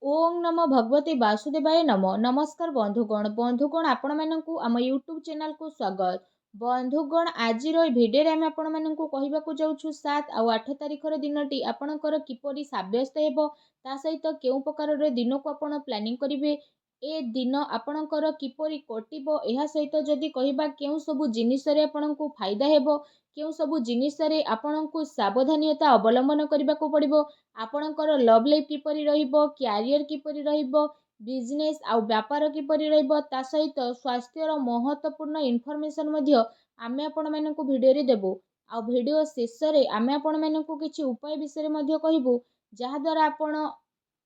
ओम नमो भगवते वासुदेवाय नमो नमस्कार बंधुगण आपण मानकु आम यूट्यूब चैनल को स्वागत। बंधुगण आज भिडियो आम आपण मानकु कहबाकू जाउछु 7 और 8 तारिखर दिनटी आपणकर किपरि साब्यस्त हेबो ता सहित केउ प्रकार दिन को आपण प्लानिंग करिवे ए दिन आपणकर किपरि कटिबो एहा सहित जदि कहबा केउ सबु जिनिस रे आपणकु फायदा हेबो केउ सबु जिनिस रे आपणकु सावधानता अवलंबन करबाकू पड़िबो आपणकर लव लाइफ किपरि रहिबो क्यारियर किपरि रहिबो बिजनेस आउ व्यापार किपरि रहिबो ता सहित स्वास्थ्यर महत्वपूर्ण इनफॉरमेशन मध्य आमे आपण मानकु भिडियो रे देबो आ भिडियो शेष रे आमे आपण मानकु किछि उपाय विषय मध्य कहिबो जहा द्वारा आपण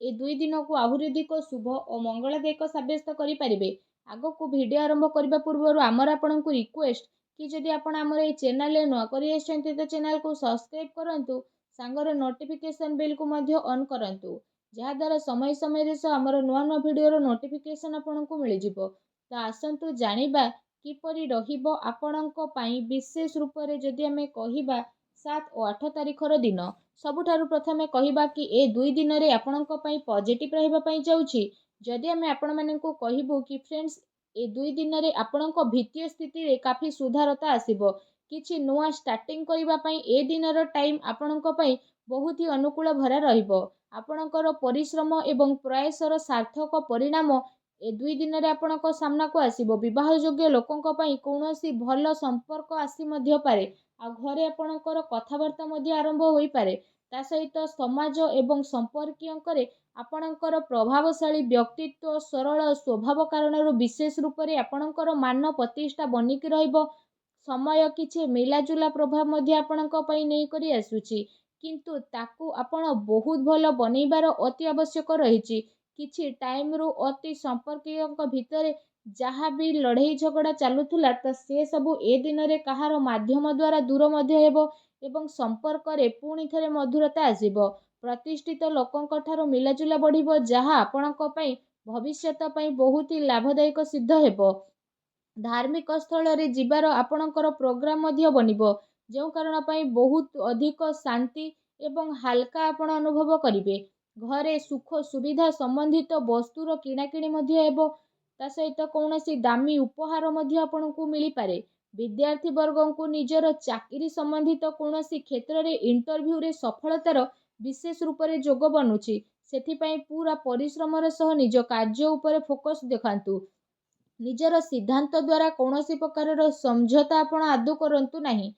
ए 2 दिन को आहुरी अधिक शुभ और मंगलदायक साब्यस्त करि परिबे। आगो को वीडियो आरंभ करबा पूर्व आमर आपनकु रिक्वेस्ट कि जदि आपण आमर ए चैनल रे नुआ करि आछन्ते तो चैनल को सब्सक्राइब करंतु सांगर नोटिफिकेशन बेल को मध्य ऑन करंतु जहा द्वारा समय समय रे आमर नुआ नुआ वीडियो रो नोटिफिकेशन आपनकु मिलि जिवो। तो आसंतु जानिबा किपरि रहिबो आपणको पई विशेष रूप रे जदि हमें कहिबा 7 और 8 तारिखर दिन सबुठारु प्रथमे कहिबा कि ए 2 दिन रे आपणको पई पॉजिटिव रहिबा पई जाउछि। जदि हमें आपण माननकु कहिबो कि फ्रेंड्स ए 2 दिन रे आपणको भित्तीय स्थिति रे काफी सुधारता आसीबो किछि नुआ स्टार्टिंग करिबा पई ए दिनर टाइम आपणको पई बहुत ही अनुकूल भरा रहिबो आपणकर परिश्रम एवं प्रयासर सार्थक परिणाम ए 2 दिन रे आपणको सामना को आसीबो। विवाह योग्य लोकंको पई कोनोसी भलो संपर्क आसी मध्य पारे आ घरे आपणकर कथावार्ता मध्य आरंभ होई पारे ता सहित समाज एवं संपर्कीयंकरे आपणकर प्रभावशाली व्यक्तित्व सरल स्वभाव कारणर विशेष रूप रे आपणकर मान प्रतिष्ठा बनिकी रहिबो। समय किछि मिलाजुला प्रभाव मध्य आपणको पई नै करी आसुछि किंतु ताकू आपण बहुत भलो बनैबार अति आवश्यक रहिछि। किछि टाइम रु अति संपर्कीयंक भितरे जहाँ भी लड़ाई झगड़ा चलुला तो से सबू ए दिन रे कहार माध्यम द्वारा दूर मध्य हेबो एवं संपर्क रे पुणी थरे मधुरता आसीबो। प्रतिष्ठित लोकंक ठारो मिलाजुला बढ़िबो जहाँ आपणको पई भविष्यत पई बहुत ही लाभदायक सिद्ध हेबो। धार्मिक स्थल रे जिबार आपणकर प्रोग्राम मध्य बनिबो जो कारण पई बहुत अधिक शांति एवं हल्का आपण अनुभव करिवे। घरे सुख सुविधा संबंधित वस्तुर किणाकिणी मध्य हेबो ता सहित कौनसी दामी उपहार मध्य आपणकु मिली पारे। विद्यार्थी वर्गंकु निजर चाकरी संबंधित कौनसी क्षेत्र रे इंटरव्यू रे सफलतार विशेष रूप रे जोग बनुछि सेथि पई पूरा परिश्रमर सह निज कार्य उपरे फोकस देखांतु। निजर सिद्धांत द्वारा कौनसी प्रकार समझौता आपण आदौ करंतु नाही।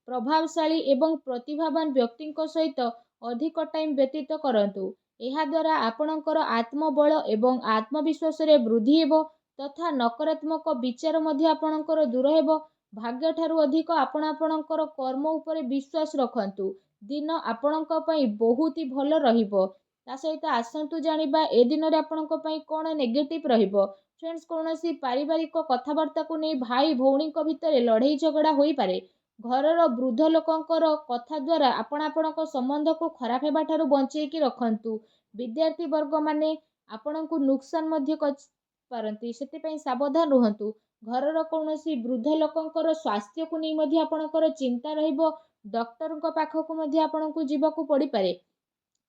प्रभावशाली एवं प्रतिभावान व्यक्तिंक सहित अधिक टाइम व्यतीत करंतु एहा द्वारा आपणकर आत्मबल एवं आत्मविश्वास रे वृद्धि हेबो तथा नकारात्मक विचार मध्य आपणकर दूर हेबो। भाग्य ठारू अधिक आपण आपणकर कर्म उपरे विश्वास रखंतु दिन आपणक पई बहुत ही भलो रहिबो। ता सहित आसंतु जानिबा ए दिन रे आपणक पई कोन नेगेटिव रहिबो। फ्रेंड्स कौनसी पारिवारिक कथावार्ता को नहीं भाई भौणी भितर लड़ाई झगड़ा होई पारे। घरर वृद्ध लोकंकर कथा द्वारा आपणक संबंध को खराब हेबा ठारू बंचेकी रखंतु। विद्यार्थी वर्ग माने आपणकु नुकसान मध्य पारंती सेति पई सावधान रहंतु। घरर कौनसी वृद्ध लोकंकर स्वास्थ्य को नहीं मध्य आपणकर चिंता रहिबो डॉक्टरଙ୍କ पाखकु मध्य आपणकु जीवाकू पड़ी पारे।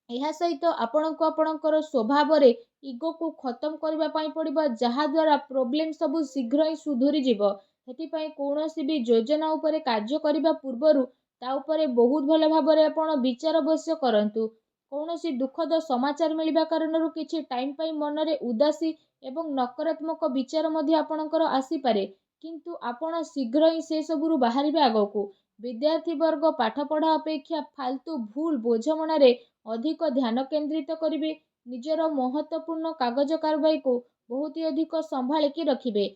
एहा सहित आपणको आपणकर स्वभाव रे इगो को खत्म करबा पई पड़िबो जहा द्वारा प्रॉब्लम सब शीघ्र ही सुधुरी जीवो। हेति पई कोनोसी भी योजना उपरे कार्य करिबा पूर्वरु ता उपरे बहुत भलो भाबरे आपण विचार अवश्य करंतु। कौनसी दुखद समाचार मिलिबा कारणरु किछि टाइम पई मनरे उदासी एवं नकारात्मक विचार मध्य आपणकर आसी पारे किंतु आपण शीघ्र ही से सबुरु बाहरिबे आगोकू। विद्यार्थी वर्ग पाठ पढ़ा अपेक्षा फालतू भूल बोझमणा रे अधिक ध्यान केंद्रित करिवे। निजर महत्वपूर्ण कागज कारबाई को बहुत ही अधिक संभाळिकी रखिबे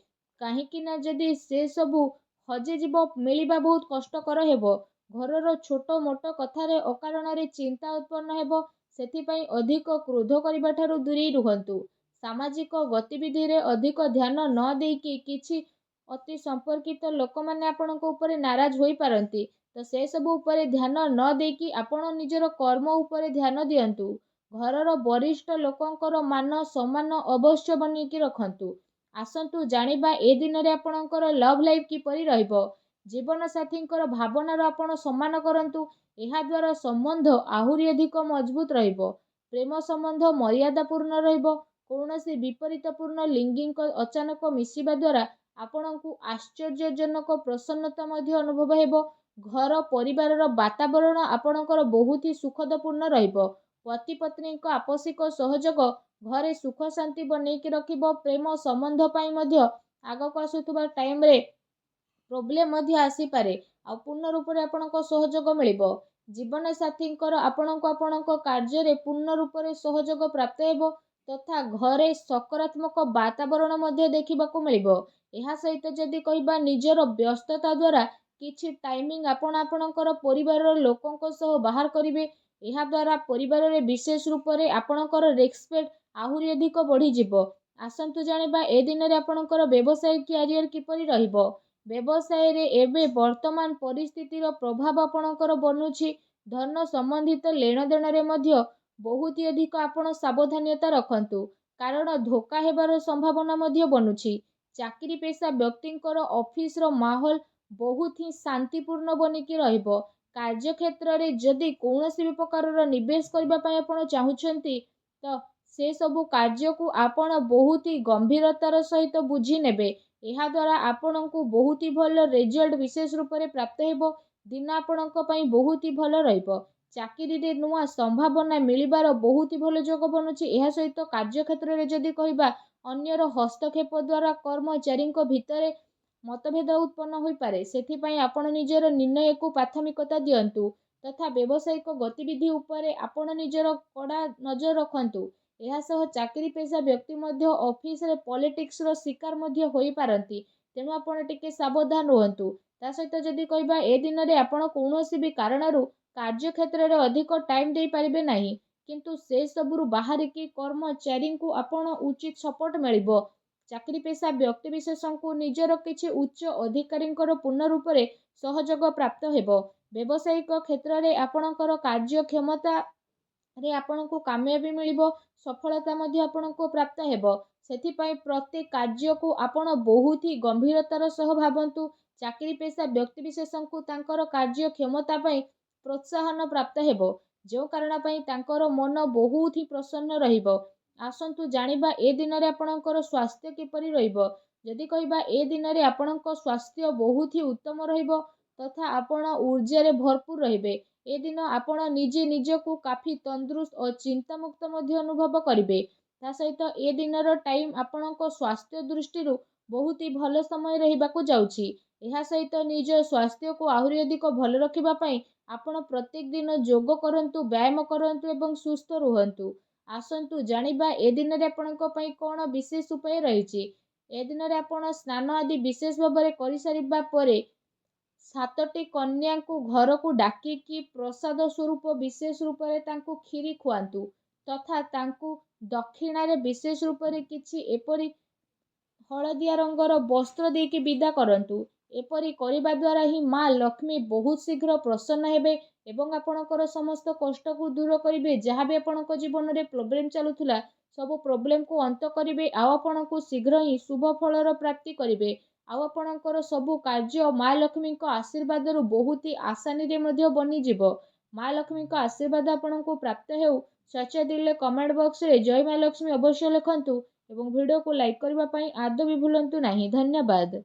काहेकि ना जदि से सबु हजे जीव मिलिबा बहुत कष्टकर हेबो। घरर छोट मोट कथारे अकारण रे चिंता उत्पन्न हेबो सेथि पई अधिक क्रोध करिबा ठारू दूरी रुहंतु। सामाजिक गतिविधि रे अधिक ध्यान न देकी किछि अति संपर्कित लोक माने आपणको ऊपर नाराज होई पारंती तो से सब ऊपर ध्यान न देकी आपण निजर कर्म ऊपर ध्यान दियंतु। घरर वरिष्ठ लोकंकर मान सम्मान अवश्य बनिकी रखंतु। आसंतु जानिबा ए दिन रे आपणकर लव लाइफ किपरि रहिबो। जीवन साथींकर भावनार आपण सम्मान करंतु एहा द्वारा संबंध आहुरी अधिक मजबूत रहिबो। ପ୍ରେମ ସମ୍ବନ୍ଧ ମର୍ୟାଦାପୂର୍ଣ୍ଣ ରହିବ। କୌଣସି ବିପରୀତପୂର୍ଣ୍ଣ ଲିଙ୍ଗୀଙ୍କ ଅଚାନକ ମିଶିବା ଦ୍ୱାରା ଆପଣଙ୍କୁ ଆଶ୍ଚର୍ଯ୍ୟଜନକ ପ୍ରସନ୍ନତା ମଧ୍ୟ ଅନୁଭବ ହେବ। ଘର ପରିବାରର ବାତାବରଣ ଆପଣଙ୍କର ବହୁତ ହି ସୁଖଦପୂର୍ଣ୍ଣ ରହିବ। ପତି ପତ୍ନୀଙ୍କ ଆପୋଷିକ ସହଯୋଗ ଘରେ ସୁଖ ଶାନ୍ତି ବନେଇକି ରଖିବ। ପ୍ରେମ ସମ୍ବନ୍ଧ ପାଇଁ ମଧ୍ୟ ଆଗକୁ ଆସୁଥିବା ଟାଇମରେ ପ୍ରୋବ୍ଲେମ ମଧ୍ୟ ଆସିପାରେ, ଆଉ ପୂର୍ଣ୍ଣ ରୂପରେ ଆପଣଙ୍କ ସହଯୋଗ ମିଳିବ। ଜୀବନସାଥୀଙ୍କର ଆପଣଙ୍କୁ ଆପଣଙ୍କ କାର୍ଯ୍ୟରେ ପୂର୍ଣ୍ଣ ରୂପରେ ସହଯୋଗ ପ୍ରାପ୍ତ ହେବ ତଥା ଘରେ ସକାରାତ୍ମକ ବାତାବରଣ ମଧ୍ୟ ଦେଖିବାକୁ ମିଳିବ। ଏହା ସହିତ ଯଦି କହିବା ନିଜର ବ୍ୟସ୍ତତା ଦ୍ୱାରା କିଛି ଟାଇମିଂ ଆପଣ ଆପଣଙ୍କର ପରିବାରର ଲୋକଙ୍କ ସହ ବାହାର କରିବେ। ଏହା ଦ୍ୱାରା ପରିବାରରେ ବିଶେଷ ରୂପରେ ଆପଣଙ୍କର ରେସ୍ପେକ୍ଟ ଆହୁରି ଅଧିକ ବଢ଼ିଯିବ। ଆସନ୍ତୁ ଜାଣିବା ଏ ଦିନରେ ଆପଣଙ୍କର ବ୍ୟବସାୟ କ୍ୟାରିୟର କିପରି ରହିବ। ବ୍ୟବସାୟରେ ଏବେ ବର୍ତ୍ତମାନ ପରିସ୍ଥିତିର ପ୍ରଭାବ ଆପଣଙ୍କର ବନୁଛି। ଧନ ସମ୍ବନ୍ଧିତ ଲେଣଦେଣରେ ମଧ୍ୟ ବହୁତ ଅଧିକ ଆପଣ ସାବଧାନତା ରଖନ୍ତୁ, କାରଣ ଧୋକା ହେବାର ସମ୍ଭାବନା ମଧ୍ୟ ବନୁଛି। ଚାକିରି ପେଶା ବ୍ୟକ୍ତିଙ୍କର ଅଫିସର ମାହୋଲ ବହୁତ ହିଁ ଶାନ୍ତିପୂର୍ଣ୍ଣ ବନିକି ରହିବ। କାର୍ଯ୍ୟକ୍ଷେତ୍ରରେ ଯଦି କୌଣସି ବି ପ୍ରକାରର ନିବେଶ କରିବା ପାଇଁ ଆପଣ ଚାହୁଁଛନ୍ତି ତ ସେ ସବୁ କାର୍ଯ୍ୟକୁ ଆପଣ ବହୁତ ହି ଗମ୍ଭୀରତାର ସହିତ ବୁଝି ନେବେ। ଏହା ଦ୍ୱାରା ଆପଣଙ୍କୁ ବହୁତ ହି ଭଲ ରେଜଲ୍ଟ ବିଶେଷ ରୂପରେ ପ୍ରାପ୍ତ ହେବ। ଦିନ ଆପଣଙ୍କ ପାଇଁ ବହୁତ ହି ଭଲ ରହିବ। ଚାକିରିରେ ନୂଆ ସମ୍ଭାବନା ମିଳିବାର ବହୁତ ହି ଭଲ ଯୋଗ ବନୁଛି। ଏହା ସହିତ କାର୍ଯ୍ୟକ୍ଷେତ୍ରରେ ଯଦି କହିବା ଅନ୍ୟର ହସ୍ତକ୍ଷେପ ଦ୍ୱାରା କର୍ମଚାରୀଙ୍କ ଭିତରେ ମତଭେଦ ଉତ୍ପନ୍ନ ହୋଇପାରେ। ସେଥିପାଇଁ ଆପଣ ନିଜର ନିର୍ଣ୍ଣୟକୁ ପ୍ରାଥମିକତା ଦିଅନ୍ତୁ ତଥା ବ୍ୟବସାୟିକ ଗତିବିଧି ଉପରେ ଆପଣ ନିଜର କଡ଼ା ନଜର ରଖନ୍ତୁ। ଏହା ସହ ଚାକିରି ପେଶା ବ୍ୟକ୍ତି ମଧ୍ୟ ଅଫିସରେ ପଲିଟିକ୍ସର ଶିକାର ମଧ୍ୟ ହୋଇପାରନ୍ତି, ତେଣୁ ଆପଣ ଟିକେ ସାବଧାନ ରୁହନ୍ତୁ। ତା ସହିତ ଯଦି କହିବା ଏ ଦିନରେ ଆପଣ କୌଣସି ବି କାରଣରୁ କାର୍ଯ୍ୟକ୍ଷେତ୍ରରେ ଅଧିକ ଟାଇମ ଦେଇପାରିବେ ନାହିଁ, କିନ୍ତୁ ସେ ସବୁରୁ ବାହାରିକି କର୍ମଚାରୀଙ୍କୁ ଆପଣ ଉଚିତ ସପୋର୍ଟ ମିଳିବ। ଚାକିରି ପେଶା ବ୍ୟକ୍ତିବିଶେଷଙ୍କୁ ନିଜର କିଛି ଉଚ୍ଚ ଅଧିକାରୀଙ୍କର ପୂର୍ଣ୍ଣ ରୂପରେ ସହଯୋଗ ପ୍ରାପ୍ତ ହେବ। ବ୍ୟବସାୟିକ କ୍ଷେତ୍ରରେ ଆପଣଙ୍କର କାର୍ଯ୍ୟକ୍ଷମତାରେ ଆପଣଙ୍କୁ କାମୟାବୀ ମିଳିବ। ସଫଳତା ମଧ୍ୟ ଆପଣଙ୍କୁ ପ୍ରାପ୍ତ ହେବ। ସେଥିପାଇଁ ପ୍ରତ୍ୟେକ କାର୍ଯ୍ୟକୁ ଆପଣ ବହୁତ ହି ଗମ୍ଭୀରତାର ସହ ଭାବନ୍ତୁ। ଚାକିରି ପେଶା ବ୍ୟକ୍ତିବିଶେଷଙ୍କୁ ତାଙ୍କର କାର୍ଯ୍ୟକ୍ଷମତା ପାଇଁ ପ୍ରୋତ୍ସାହନ ପ୍ରାପ୍ତ ହେବ, ଯେଉଁ କାରଣ ପାଇଁ ତାଙ୍କର ମନ ବହୁତ ହି ପ୍ରସନ୍ନ ରହିବ। ଆସନ୍ତୁ ଜାଣିବା ଏ ଦିନରେ ଆପଣଙ୍କର ସ୍ୱାସ୍ଥ୍ୟ କିପରି ରହିବ। ଯଦି କହିବା ଏ ଦିନରେ ଆପଣଙ୍କ ସ୍ୱାସ୍ଥ୍ୟ ବହୁତ ହି ଉତ୍ତମ ରହିବ ତଥା ଆପଣ ଊର୍ଜାରେ ଭରପୁର ରହିବେ। ଏ ଦିନ ଆପଣ ନିଜେ ନିଜକୁ କାଫି ତନ୍ଦୁରୁସ୍ତ ଓ ଚିନ୍ତାମୁକ୍ତ ମଧ୍ୟ ଅନୁଭବ କରିବେ। ତା ସହିତ ଏ ଦିନର ଟାଇମ ଆପଣଙ୍କ ସ୍ୱାସ୍ଥ୍ୟ ଦୃଷ୍ଟିରୁ ବହୁତ ହି ଭଲ ସମୟ ରହିବାକୁ ଯାଉଛି। ଏହା ସହିତ ନିଜ ସ୍ୱାସ୍ଥ୍ୟକୁ ଆହୁରି ଅଧିକ ଭଲ ରଖିବା ପାଇଁ ଆପଣ ପ୍ରତ୍ୟେକ ଦିନ ଯୋଗ କରନ୍ତୁ, ବ୍ୟାୟାମ କରନ୍ତୁ ଏବଂ ସୁସ୍ଥ ରୁହନ୍ତୁ। ଆସନ୍ତୁ ଜାଣିବା ଏ ଦିନରେ ଆପଣଙ୍କ ପାଇଁ କ'ଣ ବିଶେଷ ଉପାୟ ରହିଛି। ଏ ଦିନରେ ଆପଣ ସ୍ନାନ ଆଦି ବିଶେଷ ଭାବରେ କରିସାରିବା ପରେ 7ଟି କନ୍ୟାଙ୍କୁ ଘରକୁ ଡାକିକି ପ୍ରସାଦ ସ୍ୱରୂପ ବିଶେଷ ରୂପରେ ତାଙ୍କୁ କ୍ଷୀରି ଖୁଆନ୍ତୁ ତଥା ତାଙ୍କୁ ଦକ୍ଷିଣାରେ ବିଶେଷ ରୂପରେ କିଛି ଏପରି ହଳଦିଆ ରଙ୍ଗର ବସ୍ତ୍ର ଦେଇକି ବିଦା କରନ୍ତୁ। ଏପରି କରିବା ଦ୍ୱାରା ହିଁ ମା ଲକ୍ଷ୍ମୀ ବହୁତ ଶୀଘ୍ର ପ୍ରସନ୍ନ ହେବେ ଏବଂ ଆପଣଙ୍କର ସମସ୍ତ କଷ୍ଟକୁ ଦୂର କରିବେ। ଯାହା ବି ଆପଣଙ୍କ ଜୀବନରେ ପ୍ରୋବ୍ଲେମ ଚାଲୁଥିଲା ସବୁ ପ୍ରୋବ୍ଲେମକୁ ଅନ୍ତ କରିବେ, ଆଉ ଆପଣଙ୍କୁ ଶୀଘ୍ର ହିଁ ଶୁଭ ଫଳର ପ୍ରାପ୍ତି କରିବେ। ଆଉ ଆପଣଙ୍କର ସବୁ କାର୍ଯ୍ୟ ମା ଲକ୍ଷ୍ମୀଙ୍କ ଆଶୀର୍ବାଦରୁ ବହୁତ ହି ଆସାନୀରେ ମଧ୍ୟ ବନିଯିବ। ମା ଲକ୍ଷ୍ମୀଙ୍କ ଆଶୀର୍ବାଦ ଆପଣଙ୍କୁ ପ୍ରାପ୍ତ ହେଉ। ସଚ୍ଚା ଦିଲରେ କମେଣ୍ଟ ବକ୍ସରେ ଜୟ ମା ଲକ୍ଷ୍ମୀ ଅବଶ୍ୟ ଲେଖନ୍ତୁ ଏବଂ ଭିଡ଼ିଓକୁ ଲାଇକ୍ କରିବା ପାଇଁ ଆଦୌ ବି ଭୁଲନ୍ତୁ ନାହିଁ। ଧନ୍ୟବାଦ।